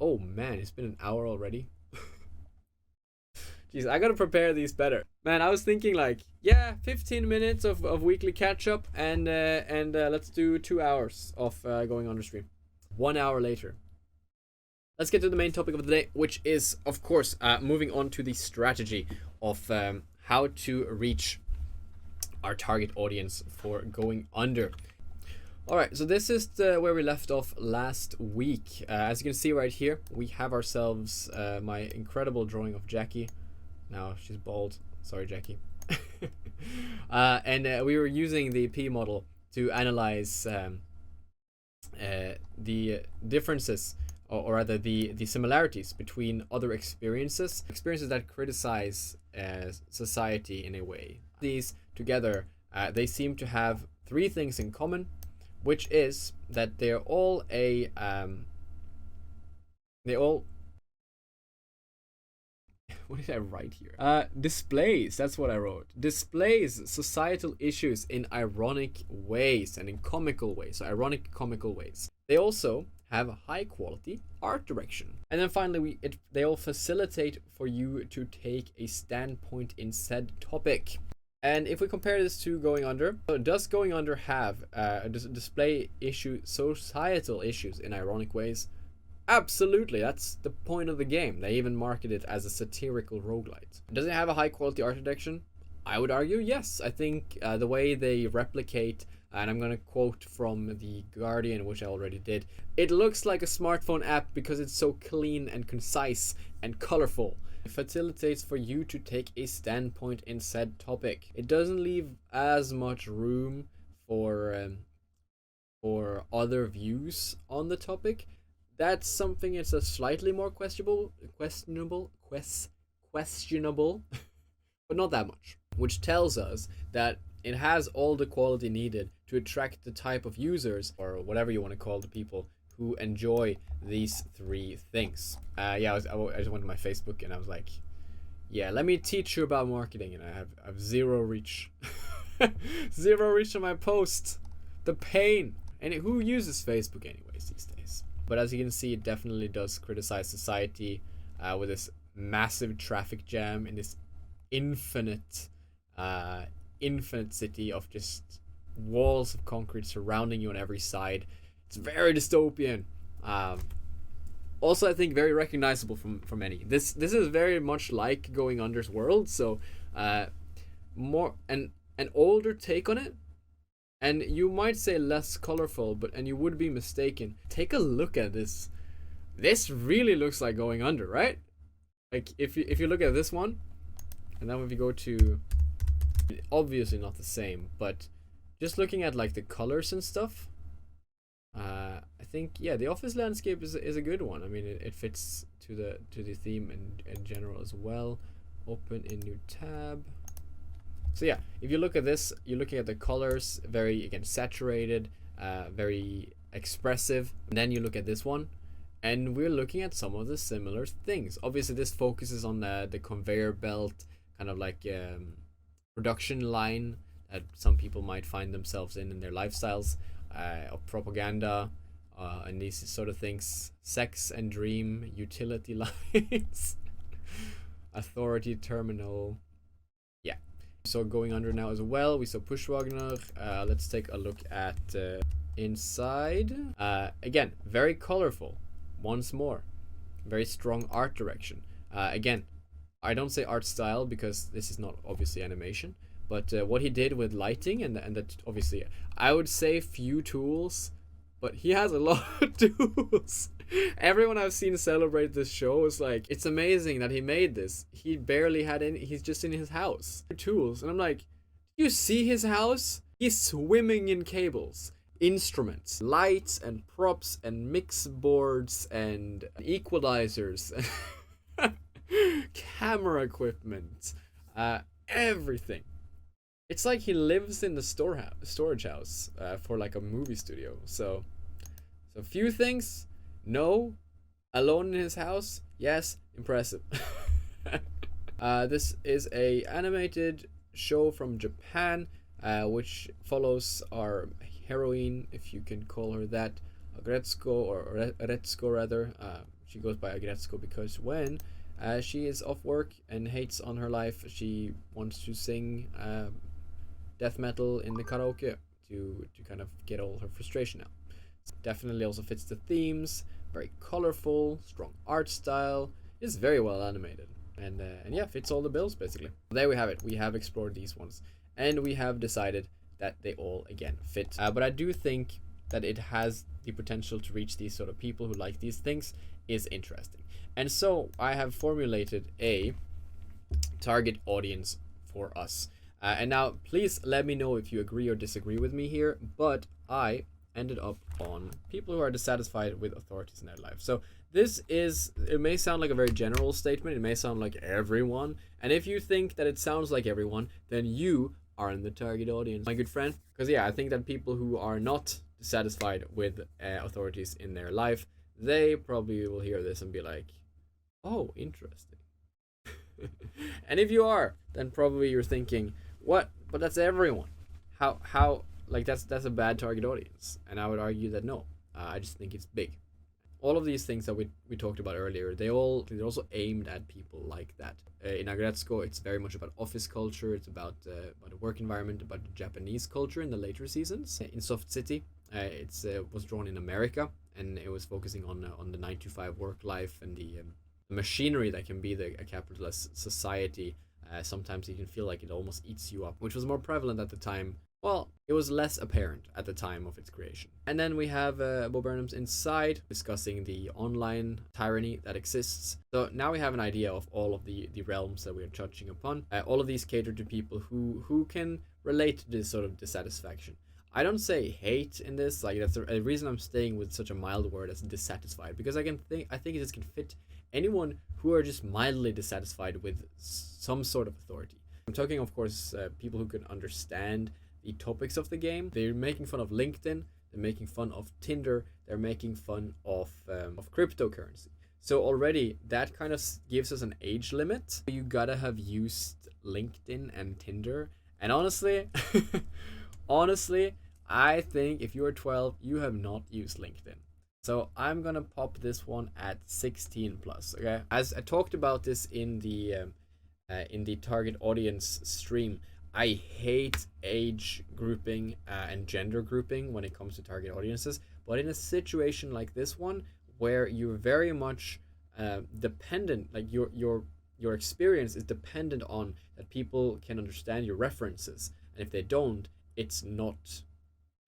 Oh man, it's been an hour already. Jeez, I gotta prepare these better. Man, I was thinking like, yeah, 15 minutes of weekly catch up, and let's do 2 hours of going on the stream. 1 hour later. Let's get to the main topic of the day, which is, of course, moving on to the strategy of how to reach our target audience for going under. Alright, so this is where we left off last week. As you can see right here, we have ourselves my incredible drawing of Jackie. Now she's bald. Sorry, Jackie. And we were using the P model to analyze the differences, or rather the similarities between other experiences that criticize society in a way. These together, they seem to have three things in common, which is that they're all what did I write here? Displays, that's what I wrote. Displays societal issues in ironic ways and in comical ways. So ironic, comical ways. They also have a high quality art direction. And then finally, they all facilitate for you to take a standpoint in said topic. And if we compare this to Going Under, does Going Under have display societal issues in ironic ways? Absolutely, that's the point of the game. They even market it as a satirical roguelite. Does it have a high quality art direction? I would argue yes. I think the way they replicate, and I'm going to quote from The Guardian, which I already did, it looks like a smartphone app because it's so clean and concise and colorful. It facilitates for you to take a standpoint in said topic. It doesn't leave as much room for other views on the topic. That's something it's a slightly more questionable, but not that much. Which tells us that it has all the quality needed to attract the type of users, or whatever you want to call the people, who enjoy these three things. I just went to my Facebook and I was like, yeah, let me teach you about marketing, and I have zero reach. Zero reach on my post. The pain. And who uses Facebook anyways these days? But as you can see, it definitely does criticize society with this massive traffic jam in this infinite city of just walls of concrete surrounding you on every side. It's very dystopian. Also, I think very recognizable from many. This is very much like Going Under's world. So, more an older take on it. And you might say less colorful, and you would be mistaken. Take a look at this. This really looks like Going Under, right? Like if you look at this one, and then if you go to, obviously not the same, but just looking at like the colors and stuff, I think the office landscape is a good one. I mean, it fits to the theme in general as well. Open a new tab. So yeah, if you look at this, you're looking at the colors, very, again, saturated, very expressive. And then you look at this one, and we're looking at some of the similar things. Obviously, this focuses on the conveyor belt, kind of like production line that some people might find themselves in their lifestyles, of propaganda, and these sort of things. Sex and dream, utility lines, authority terminal. So Going Under now as well. We saw Pushwagner. Let's take a look at inside. Again, very colorful. Once more, very strong art direction. Again, I don't say art style because this is not obviously animation, but what he did with lighting and that, obviously, I would say few tools, but he has a lot of tools. Everyone I've seen celebrate this show is like, it's amazing that he made this. He barely had any. He's just in his house. Tools, and I'm like, you see his house? He's swimming in cables, instruments, lights and props and mix boards and equalizers, camera equipment, everything. It's like he lives in the storage house for like a movie studio. So few things. No. Alone in his house? Yes. Impressive. This is a animated show from Japan, which follows our heroine, if you can call her that, Retsuko, or Retsuko rather. She goes by Agretsko because when she is off work and hates on her life, she wants to sing death metal in the karaoke to kind of get all her frustration out. Definitely also fits the themes. Very colorful, strong art style. It's very well animated, and yeah, fits all the bills basically. There we have it. We have explored these ones, and we have decided that they all again fit. But I do think that it has the potential to reach these sort of people who like these things is interesting, and so I have formulated a target audience for us. And now, please let me know if you agree or disagree with me here. But I ended up on people who are dissatisfied with authorities in their life. So it may sound like a very general statement. It may sound like everyone. And if you think that it sounds like everyone, then you are in the target audience, my good friend. Because yeah, I think that people who are not dissatisfied with authorities in their life, they probably will hear this and be like, oh, interesting. And if you are, then probably you're thinking, what? But that's everyone. How like that's a bad target audience. And I would argue that no. I just think it's big. All of these things that we talked about earlier, they're also aimed at people like that. In Agretsko, it's very much about office culture. It's about the work environment, about the Japanese culture in the later seasons. In Soft City, it was drawn in America, and it was focusing on the 9-to-5 work life and the machinery that can be a capitalist society. Sometimes you can feel like it almost eats you up, which was more prevalent at the time. Well, it was less apparent at the time of its creation. And then we have Bo Burnham's Inside, discussing the online tyranny that exists. So now we have an idea of all of the realms that we are touching upon. All of these cater to people who can relate to this sort of dissatisfaction. I don't say hate in this, like that's the reason I'm staying with such a mild word as dissatisfied, because I think it just can fit anyone who are just mildly dissatisfied with some sort of authority. I'm talking, of course, people who can understand the topics of the game. They're making fun of LinkedIn, they're making fun of Tinder, they're making fun of cryptocurrency. So already that kind of gives us an age limit. You gotta have used LinkedIn and Tinder. And honestly, I think if you're 12, you have not used LinkedIn. So I'm gonna pop this one at 16 plus. Okay, as I talked about this in the target audience stream, I hate age grouping and gender grouping when it comes to target audiences. But in a situation like this one, where you're very much dependent, like your experience is dependent on that people can understand your references, and if they don't, it's not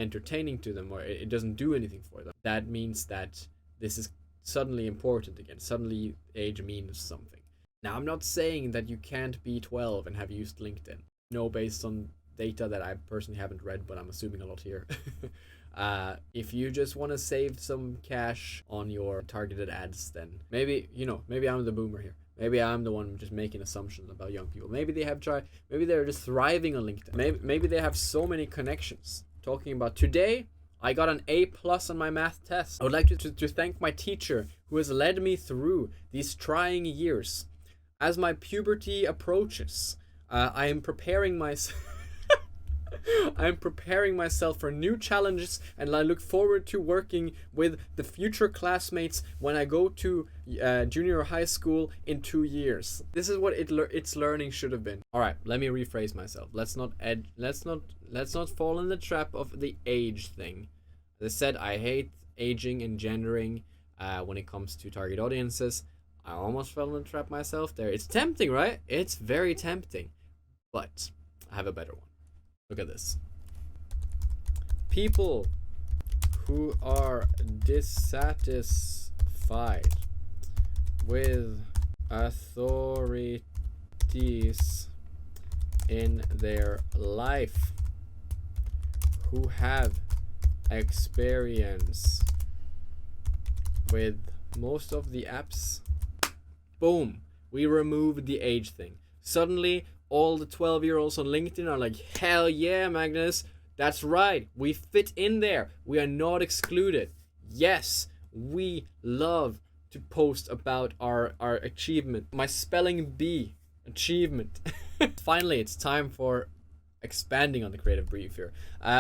entertaining to them, or it doesn't do anything for them. That means that this is suddenly important again. Suddenly age means something. Now, I'm not saying that you can't be 12 and have used LinkedIn. No, based on data that I personally haven't read, but I'm assuming a lot here. If you just want to save some cash on your targeted ads, then maybe I'm the boomer here. Maybe I'm the one just making assumptions about young people. Maybe they have maybe they're just thriving on LinkedIn. Maybe they have so many connections. Talking about today, I got an A+ on my math test. I would like to thank my teacher who has led me through these trying years. As my puberty approaches, I am preparing myself. I'm preparing myself for new challenges, and I look forward to working with the future classmates when I go to junior high school in 2 years. This is what its learning should have been. All right, let me rephrase myself. Let's not fall in the trap of the age thing. As I said, I hate aging and gendering when it comes to target audiences. I almost fell in the trap myself there. It's tempting, right? It's very tempting, but I have a better one. Look at this. People who are dissatisfied with authorities in their life, who have experience with most of the apps. Boom, we removed the age thing. Suddenly all the 12-year-olds on LinkedIn are like, hell yeah, Magnus, that's right, we fit in there, we are not excluded. Yes, we love to post about our achievement. My spelling bee, achievement. Finally, it's time for expanding on the creative brief here.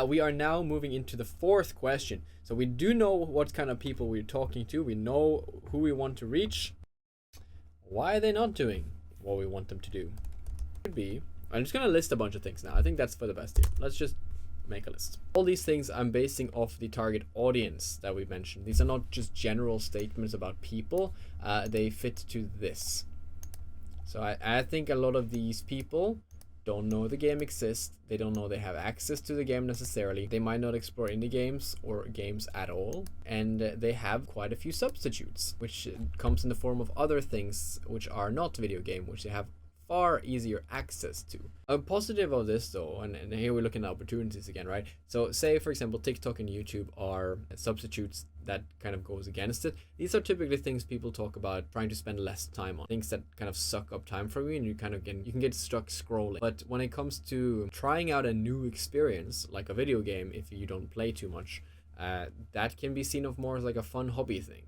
We are now moving into the fourth question. So we do know what kind of people we're talking to. We know who we want to reach. Why are they not doing what we want them to do? Could be. I'm just gonna list a bunch of things now. I think that's for the best here. Let's just make a list. All these things I'm basing off the target audience that we mentioned. These are not just general statements about people. They fit to this. So I think a lot of these people don't know the game exists. They don't know they have access to the game necessarily. They might not explore indie games or games at all. And they have quite a few substitutes, which comes in the form of other things which are not video game, which they have far easier access to. A positive of this though, and here we're looking at opportunities again, right? So say for example TikTok and YouTube are substitutes that kind of goes against it. These are typically things people talk about trying to spend less time on, things that kind of suck up time from you, and you can get stuck scrolling. But when it comes to trying out a new experience like a video game, if you don't play too much, that can be seen of more as like a fun hobby thing.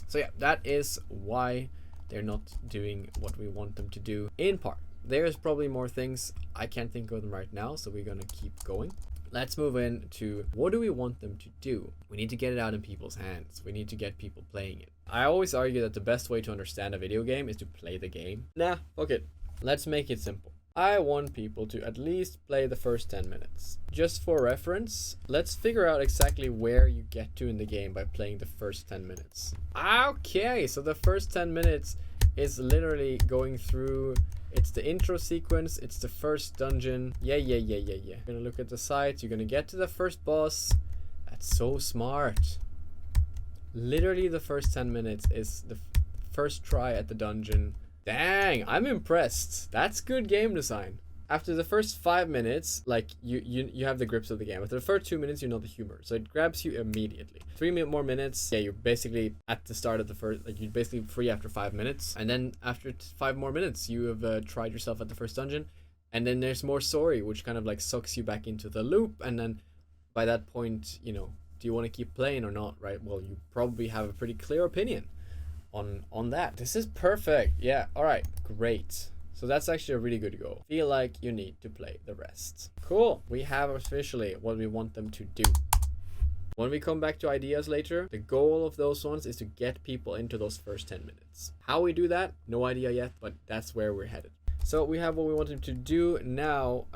So yeah, that is why they're not doing what we want them to do in part. There's probably more things. I can't think of them right now, so we're gonna keep going. Let's move in to what do we want them to do? We need to get it out in people's hands. We need to get people playing it. I always argue that the best way to understand a video game is to play the game. Nah, fuck it. Let's make it simple. I want people to at least play the first 10 minutes. Just for reference, let's figure out exactly where you get to in the game by playing the first 10 minutes. Okay, so the first 10 minutes is literally going through, it's the intro sequence, it's the first dungeon. Yeah. You're gonna look at the site, you're gonna get to the first boss. That's so smart. Literally the first 10 minutes is the first try at the dungeon. Dang, I'm impressed. That's good game design. After the first 5 minutes, like you have the grips of the game. After the first 2 minutes, you know the humor, so it grabs you immediately. 3 more minutes, yeah, you're basically at the start of the first, like you're basically free after 5 minutes, and then after 5 more minutes, you have tried yourself at the first dungeon, and then there's more story, which kind of like sucks you back into the loop, and then by that point, you know, do you want to keep playing or not, right? Well, you probably have a pretty clear opinion on that. This is perfect. Yeah, all right, great. So that's actually a really good goal. Feel like you need to play the rest. Cool. We have officially what we want them to do. When we come back to ideas later, the goal of those ones is to get people into those first 10 minutes. How we do that, no idea yet, but that's where we're headed. So we have what we want them to do. Now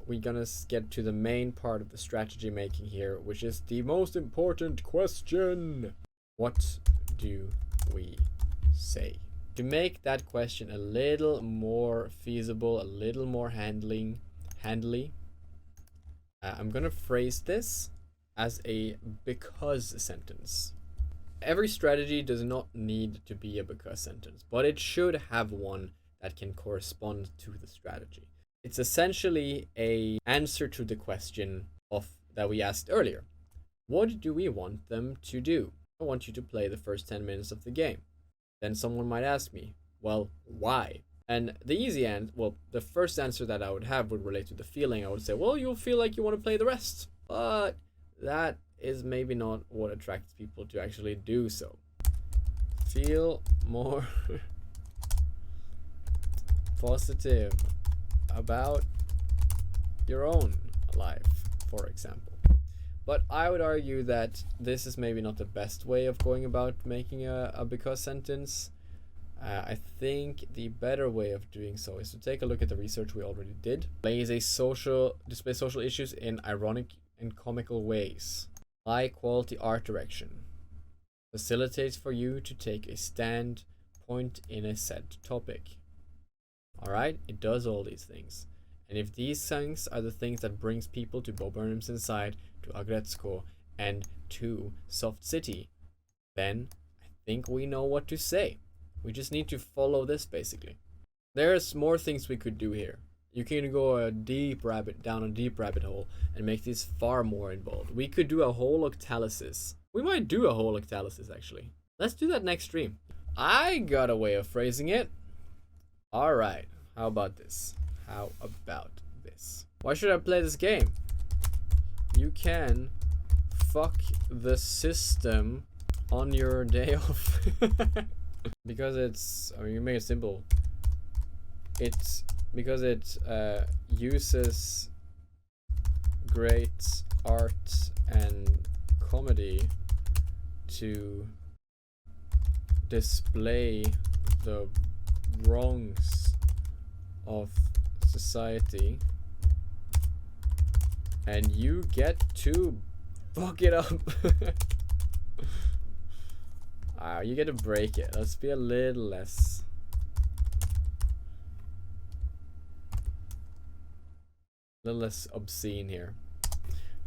we're gonna get to the main part of the strategy making here, which is the most important question. What do we say? To make that question a little more feasible, a little more handily, I'm gonna phrase this as a because sentence. Every strategy does not need to be a because sentence, but it should have one that can correspond to the strategy. It's essentially a answer to the question that we asked earlier. What do we want them to do? I want you to play the first 10 minutes of the game. Then someone might ask me, well, why? And the easy answer, well, the first answer that I would have would relate to the feeling. I would say, well, you'll feel like you want to play the rest. But that is maybe not what attracts people to actually do so. Feel more positive about your own life, for example. But I would argue that this is maybe not the best way of going about making a because sentence. I think the better way of doing so is to take a look at the research we already did. Display social issues in ironic and comical ways. High quality art direction. Facilitates for you to take a standpoint in a said topic. Alright, it does all these things. And if these things are the things that brings people to Bo Burnham's Inside, to Agretsko, and to Soft City, then I think we know what to say. We just need to follow this, basically. There's more things we could do here. You can go down a deep rabbit hole and make this far more involved. We could do a whole octalysis. We might do a whole octalysis, actually. Let's do that next stream. I got a way of phrasing it. Alright, how about this? How about this? Why should I play this game? You can fuck the system on your day off. Because it's, I mean, you make it simple. It's because it uses great art and comedy to display the wrongs of society, and you get to fuck it up. You get to break it. Let's be a little less obscene here.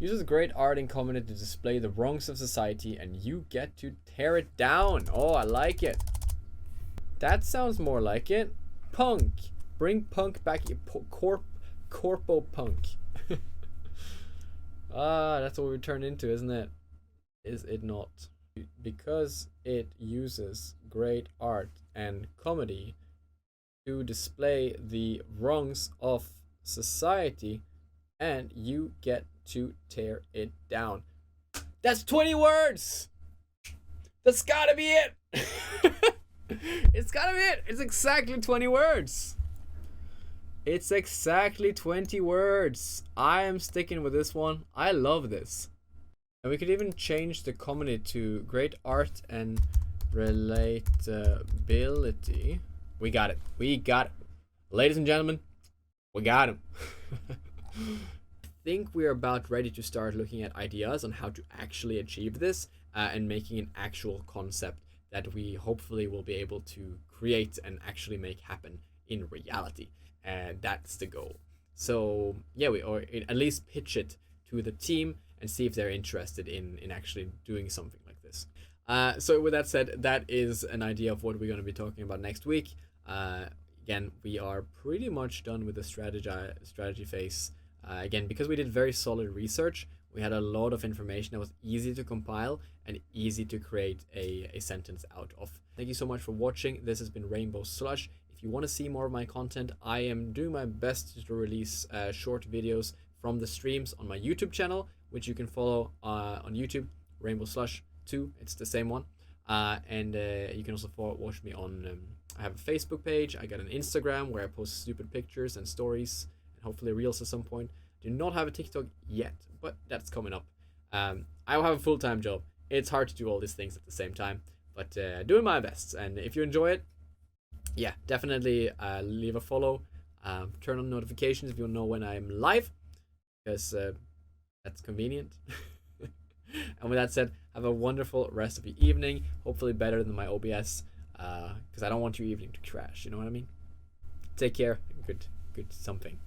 Uses great art and comedy to display the wrongs of society, and you get to tear it down. Oh, I like it. That sounds more like it. Punk. Bring punk back. Corpo punk. That's what we turn into, isn't it? Is it not? Because it uses great art and comedy to display the wrongs of society, and you get to tear it down. That's 20 words. That's gotta be it. It's gotta be it. It's exactly 20 words. It's exactly 20 words. I am sticking with this one. I love this. And we could even change the comedy to great art and relatability. We got it. We got it. Ladies and gentlemen, we got him. I think we're about ready to start looking at ideas on how to actually achieve this and making an actual concept that we hopefully will be able to create and actually make happen in reality. And that's the goal. So yeah, or at least pitch it to the team and see if they're interested in actually doing something like this. So with that said, that is an idea of what we're going to be talking about next week. Again, we are pretty much done with the strategy phase. Again, because we did very solid research, we had a lot of information that was easy to compile and easy to create a sentence out of. Thank you so much for watching. This has been Rainbow Slush. If you want to see more of my content, I am doing my best to release short videos from the streams on my YouTube channel, which you can follow on YouTube, Rainbow Slush 2. It's the same one. And you can also watch me on, I have a Facebook page. I got an Instagram where I post stupid pictures and stories, and hopefully reels at some point. Do not have a TikTok yet, but that's coming up. I will have a full-time job. It's hard to do all these things at the same time, but doing my best. And if you enjoy it, yeah, definitely leave a follow. Turn on notifications if you know when I'm live, because that's convenient. And with that said, have a wonderful rest of your evening. Hopefully better than my OBS, because I don't want your evening to crash. You know what I mean? Take care. Good something.